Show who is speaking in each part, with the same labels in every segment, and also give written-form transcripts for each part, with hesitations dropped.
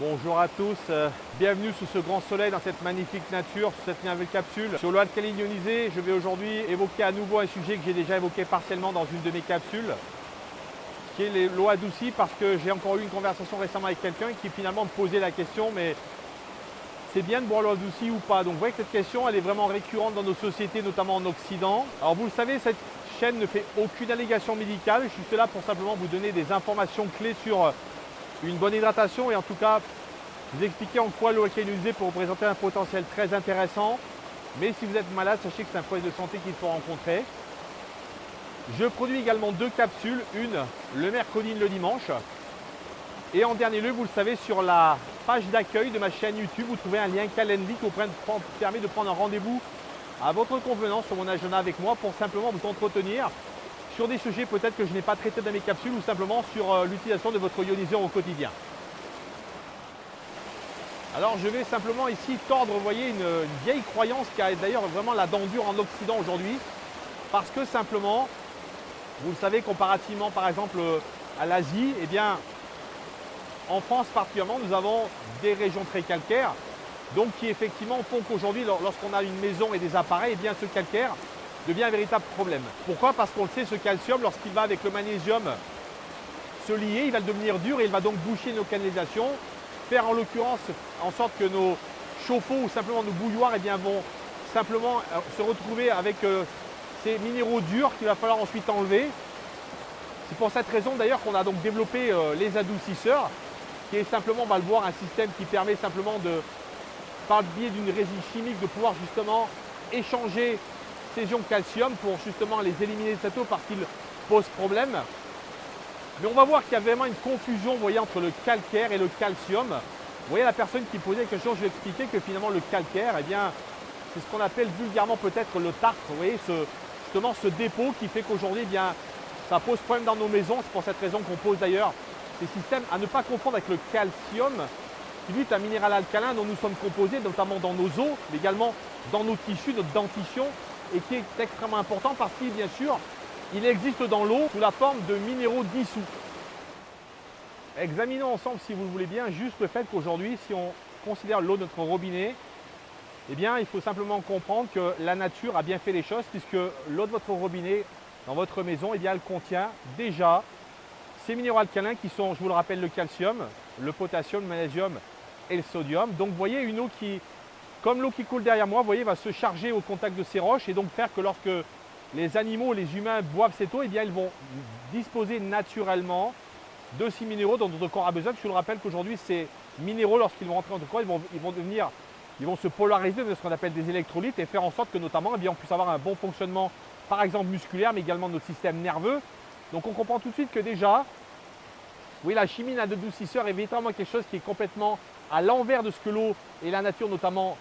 Speaker 1: Bonjour à tous, bienvenue sous ce grand soleil dans cette magnifique nature, sous cette nouvelle capsule. Sur l'eau alcaline ionisée, je vais aujourd'hui évoquer à nouveau un sujet que j'ai déjà évoqué partiellement dans une de mes capsules, qui est l'eau adoucie, parce que j'ai encore eu une conversation récemment avec quelqu'un qui finalement me posait la question, mais c'est bien de boire l'eau adoucie ou pas? Donc vous voyez que cette question, elle est vraiment récurrente dans nos sociétés, notamment en Occident. Alors vous le savez, cette chaîne ne fait aucune allégation médicale, je suis là pour simplement vous donner des informations clés sur une bonne hydratation et en tout cas vous expliquer en quoi l'eau alcaline ionisée peut représenter un potentiel très intéressant. Mais si vous êtes malade, sachez que c'est un problème de santé qu'il faut rencontrer. Je produis également deux capsules, une le mercredi et le dimanche. Et en dernier lieu, vous le savez, sur la page d'accueil de ma chaîne YouTube, vous trouvez un lien Calendly qui vous permet de prendre un rendez-vous à votre convenance sur mon agenda avec moi pour simplement vous entretenir sur des sujets peut-être que je n'ai pas traités dans mes capsules ou simplement sur l'utilisation de votre ioniseur au quotidien. Alors je vais simplement ici tordre, vous voyez, une vieille croyance qui a d'ailleurs vraiment la dent dure en Occident aujourd'hui, parce que simplement, vous le savez, comparativement par exemple à l'Asie, eh bien, en France particulièrement, nous avons des régions très calcaires, donc qui effectivement font qu'aujourd'hui, lorsqu'on a une maison et des appareils, eh bien ce calcaire devient un véritable problème. Pourquoi? Parce qu'on le sait, ce calcium, lorsqu'il va avec le magnésium se lier, il va devenir dur et il va donc boucher nos canalisations, faire en l'occurrence en sorte que nos chauffe-eau ou simplement nos bouilloires eh bien, vont simplement se retrouver avec ces minéraux durs qu'il va falloir ensuite enlever. C'est pour cette raison d'ailleurs qu'on a donc développé les adoucisseurs, qui est simplement, on va le voir, un système qui permet simplement de, par le biais d'une résine chimique, de pouvoir justement échanger ces ions calcium pour justement les éliminer de cette eau parce qu'ils posent problème. Mais on va voir qu'il y a vraiment une confusion, vous voyez, entre le calcaire et le calcium. Vous voyez la personne qui posait quelque chose, je vais expliquer que finalement le calcaire, eh bien, c'est ce qu'on appelle vulgairement peut-être le tartre. Vous voyez, justement ce dépôt qui fait qu'aujourd'hui, eh bien, ça pose problème dans nos maisons. C'est pour cette raison qu'on pose d'ailleurs ces systèmes à ne pas confondre avec le calcium, qui lui est un minéral alcalin dont nous sommes composés, notamment dans nos os, mais également dans nos tissus, notre dentition, et qui est extrêmement important parce qu'il, bien sûr, il existe dans l'eau sous la forme de minéraux dissous. Examinons ensemble, si vous le voulez bien, juste le fait qu'aujourd'hui, si on considère l'eau de notre robinet, eh bien, il faut simplement comprendre que la nature a bien fait les choses puisque l'eau de votre robinet dans votre maison, eh bien, elle contient déjà ces minéraux alcalins qui sont, je vous le rappelle, le calcium, le potassium, le magnésium et le sodium. Donc, vous voyez, une eau qui, comme l'eau qui coule derrière moi, vous voyez, va se charger au contact de ces roches et donc faire que lorsque les animaux, les humains boivent cette eau, eh bien, ils vont disposer naturellement de ces minéraux dont notre corps a besoin. Je vous le rappelle qu'aujourd'hui, ces minéraux, lorsqu'ils vont rentrer dans notre corps, ils vont se polariser de ce qu'on appelle des électrolytes et faire en sorte que notamment, eh bien, on puisse avoir un bon fonctionnement, par exemple musculaire, mais également de notre système nerveux. Donc on comprend tout de suite que déjà, oui, la chimie d'un adoucisseur est véritablement quelque chose qui est complètement à l'envers de ce que l'eau et la nature notamment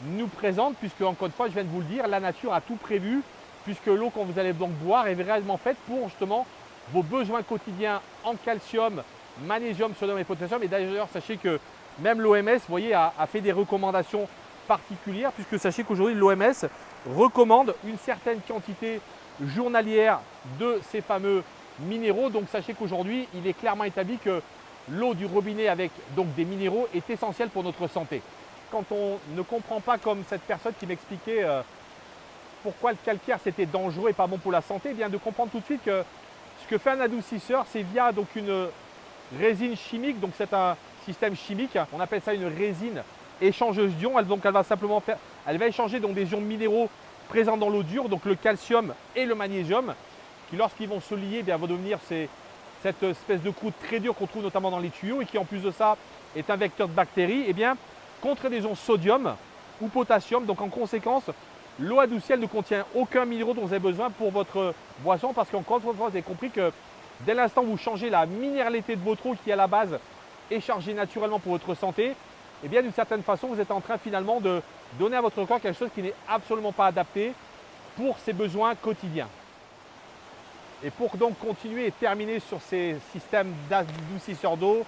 Speaker 1: nous présentent, puisque encore une fois, je viens de vous le dire, la nature a tout prévu, puisque l'eau que vous allez donc boire est réellement faite pour justement vos besoins quotidiens en calcium, magnésium, sodium et potassium. Et d'ailleurs, sachez que même l'OMS, vous voyez, a fait des recommandations particulières, puisque sachez qu'aujourd'hui, l'OMS recommande une certaine quantité journalière de ces fameux minéraux. Donc sachez qu'aujourd'hui, il est clairement établi que l'eau du robinet avec donc des minéraux est essentielle pour notre santé. Quand on ne comprend pas, comme cette personne qui m'expliquait pourquoi le calcaire c'était dangereux et pas bon pour la santé, eh bien de comprendre tout de suite que ce que fait un adoucisseur, c'est via donc une résine chimique, donc c'est un système chimique, on appelle ça une résine échangeuse d'ions. Elle va échanger donc des ions minéraux présents dans l'eau dure, donc le calcium et le magnésium, qui lorsqu'ils vont se lier, eh bien, vont devenir cette espèce de croûte très dure qu'on trouve notamment dans les tuyaux et qui en plus de ça est un vecteur de bactéries, eh bien, contre des ions sodium ou potassium. Donc en conséquence, l'eau adoucie, elle ne contient aucun minéraux dont vous avez besoin pour votre boisson, parce qu'encore une fois, vous avez compris que dès l'instant où vous changez la minéralité de votre eau qui à la base est chargée naturellement pour votre santé, eh bien d'une certaine façon, vous êtes en train finalement de donner à votre corps quelque chose qui n'est absolument pas adapté pour ses besoins quotidiens. Et pour donc continuer et terminer sur ces systèmes d'adoucisseurs d'eau,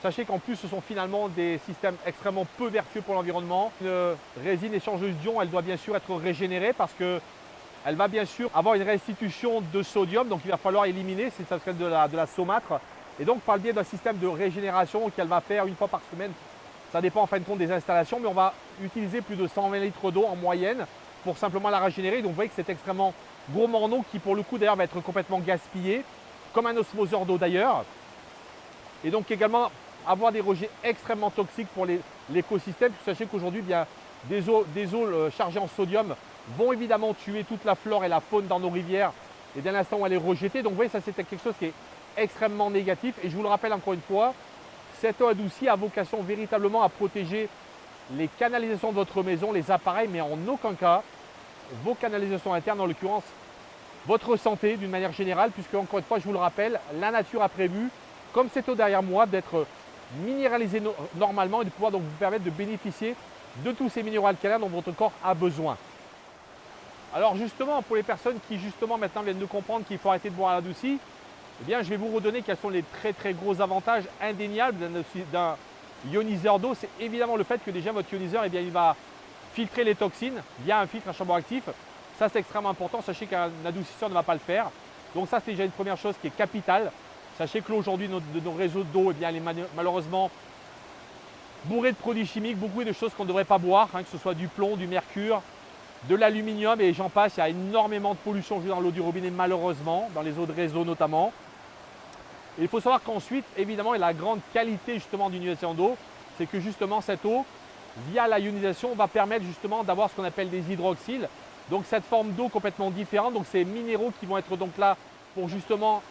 Speaker 1: sachez qu'en plus, ce sont finalement des systèmes extrêmement peu vertueux pour l'environnement. Une résine échangeuse d'ions, elle doit bien sûr être régénérée parce qu'elle va bien sûr avoir une restitution de sodium. Donc il va falloir éliminer, c'est ça s'appelle de la saumâtre. Et donc par le biais d'un système de régénération qu'elle va faire une fois par semaine, ça dépend en fin de compte des installations, mais on va utiliser plus de 120 litres d'eau en moyenne pour simplement la régénérer. Donc vous voyez que c'est extrêmément gourmand en eau qui pour le coup d'ailleurs va être complètement gaspillé, comme un osmoseur d'eau d'ailleurs. Et donc également avoir des rejets extrêmement toxiques pour l'écosystème. Sachez qu'aujourd'hui, bien, des eaux chargées en sodium vont évidemment tuer toute la flore et la faune dans nos rivières. Et dès l'instant où elle est rejetée, donc vous voyez, ça c'est quelque chose qui est extrêmement négatif. Et je vous le rappelle encore une fois, cette eau adoucie a vocation véritablement à protéger les canalisations de votre maison, les appareils, mais en aucun cas vos canalisations internes, en l'occurrence votre santé d'une manière générale, puisque encore une fois, je vous le rappelle, la nature a prévu, comme cette eau derrière moi, d'être minéralisée normalement et de pouvoir donc vous permettre de bénéficier de tous ces minéraux alcalins dont votre corps a besoin. Alors justement, pour les personnes qui justement maintenant viennent de comprendre qu'il faut arrêter de boire à l'adouci, eh bien je vais vous redonner quels sont les très gros avantages indéniables d'un ioniseur d'eau. C'est évidemment le fait que déjà votre ioniseur, eh bien, il va filtrer les toxines via un filtre à charbon actif. Ça c'est extrêmement important, sachez qu'un adoucisseur ne va pas le faire. Donc ça c'est déjà une première chose qui est capitale. Sachez que l'eau aujourd'hui de nos réseaux d'eau, eh bien, elle est malheureusement bourrée de produits chimiques, beaucoup de choses qu'on ne devrait pas boire, hein, que ce soit du plomb, du mercure, de l'aluminium et j'en passe. Il y a énormément de pollution dans l'eau du robinet malheureusement, dans les eaux de réseau notamment. Et il faut savoir qu'ensuite, évidemment, la grande qualité justement d'une ionisation d'eau, c'est que justement cette eau, via la ionisation, va permettre justement d'avoir ce qu'on appelle des hydroxyles. Donc cette forme d'eau complètement différente, donc ces minéraux qui vont être donc là pour justement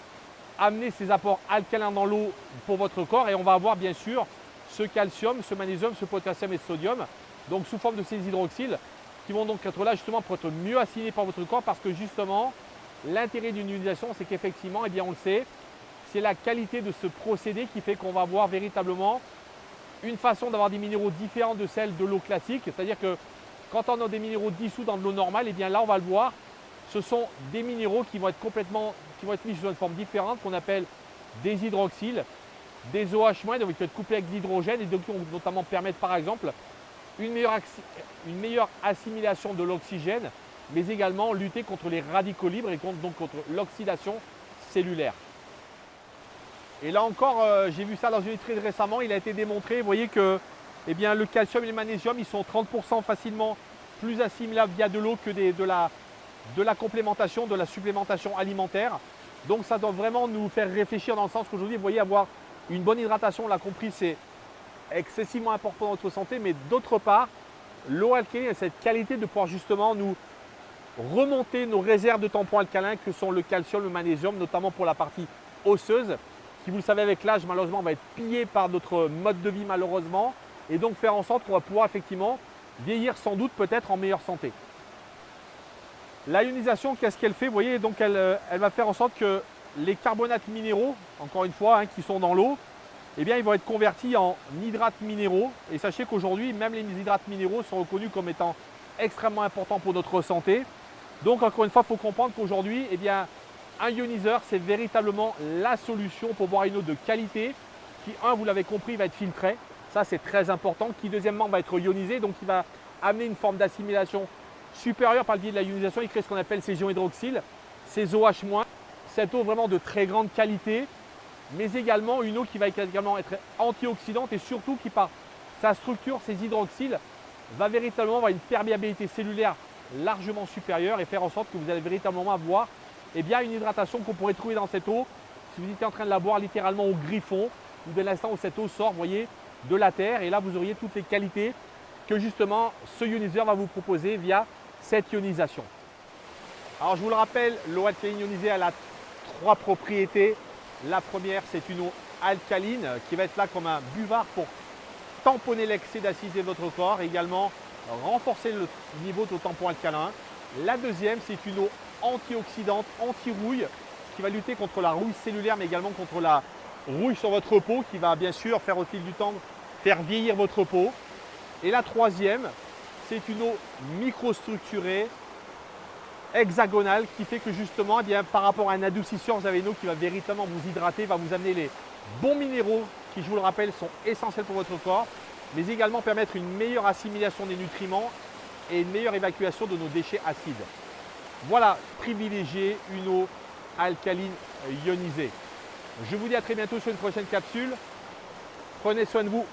Speaker 1: amener ces apports alcalins dans l'eau pour votre corps. Et on va avoir bien sûr ce calcium, ce magnésium, ce potassium et ce sodium, donc sous forme de ces hydroxyles qui vont donc être là justement pour être mieux assimilés par votre corps, parce que justement l'intérêt d'une ionisation, c'est qu'effectivement, eh bien on le sait, c'est la qualité de ce procédé qui fait qu'on va avoir véritablement une façon d'avoir des minéraux différents de celle de l'eau classique. C'est-à-dire que quand on a des minéraux dissous dans de l'eau normale, eh bien là on va le voir, ce sont des minéraux qui vont être mis sous une forme différente qu'on appelle des hydroxyles, des OH-, donc qui vont être couplés avec de l'hydrogène et donc qui vont notamment permettre par exemple une meilleure assimilation de l'oxygène, mais également lutter contre les radicaux libres et donc contre l'oxydation cellulaire. Et là encore, j'ai vu ça dans une étude récemment, il a été démontré, vous voyez que eh bien, le calcium et le magnésium, ils sont 30% facilement plus assimilables via de l'eau que de la complémentation, de la supplémentation alimentaire. Donc ça doit vraiment nous faire réfléchir dans le sens qu'aujourd'hui, vous voyez, avoir une bonne hydratation, on l'a compris, c'est excessivement important dans notre santé, mais d'autre part, l'eau alcaline a cette qualité de pouvoir justement nous remonter nos réserves de tampons alcalins que sont le calcium, le magnésium, notamment pour la partie osseuse, qui vous le savez avec l'âge malheureusement va être pillé par notre mode de vie malheureusement, et donc faire en sorte qu'on va pouvoir effectivement vieillir sans doute peut-être en meilleure santé. La ionisation, qu'est-ce qu'elle fait? Vous voyez, donc elle va faire en sorte que les carbonates minéraux, encore une fois, hein, qui sont dans l'eau, eh bien, ils vont être convertis en hydrates minéraux. Et sachez qu'aujourd'hui, même les hydrates minéraux sont reconnus comme étant extrêmement importants pour notre santé. Donc, encore une fois, il faut comprendre qu'aujourd'hui, eh bien, un ioniseur, c'est véritablement la solution pour boire une eau de qualité qui, vous l'avez compris, va être filtrée. Ça, c'est très important. Qui, deuxièmement, va être ionisé. Donc, il va amener une forme d'assimilation supérieure par le biais de la ionisation. Il crée ce qu'on appelle ces ions hydroxyles, ces OH-. Cette eau vraiment de très grande qualité, mais également une eau qui va également être antioxydante et surtout qui, par sa structure, ces hydroxyles, va véritablement avoir une perméabilité cellulaire largement supérieure et faire en sorte que vous allez véritablement avoir eh bien, une hydratation qu'on pourrait trouver dans cette eau si vous étiez en train de la boire littéralement au griffon ou dès l'instant où cette eau sort, vous voyez, de la terre. Et là, vous auriez toutes les qualités que justement ce ioniseur va vous proposer via cette ionisation. Alors, je vous le rappelle, l'eau alcaline ionisée, elle a 3 propriétés. La première, c'est une eau alcaline qui va être là comme un buvard pour tamponner l'excès d'acidité de votre corps et également renforcer le niveau de tampon alcalin. La deuxième, c'est une eau antioxydante, anti-rouille, qui va lutter contre la rouille cellulaire, mais également contre la rouille sur votre peau, qui va bien sûr faire au fil du temps faire vieillir votre peau. Et la troisième, c'est une eau microstructurée, hexagonale, qui fait que justement, eh bien, par rapport à un adoucisseur, vous avez une eau qui va véritablement vous hydrater, va vous amener les bons minéraux qui, je vous le rappelle, sont essentiels pour votre corps, mais également permettre une meilleure assimilation des nutriments et une meilleure évacuation de nos déchets acides. Voilà, privilégier une eau alcaline ionisée. Je vous dis à très bientôt sur une prochaine capsule. Prenez soin de vous.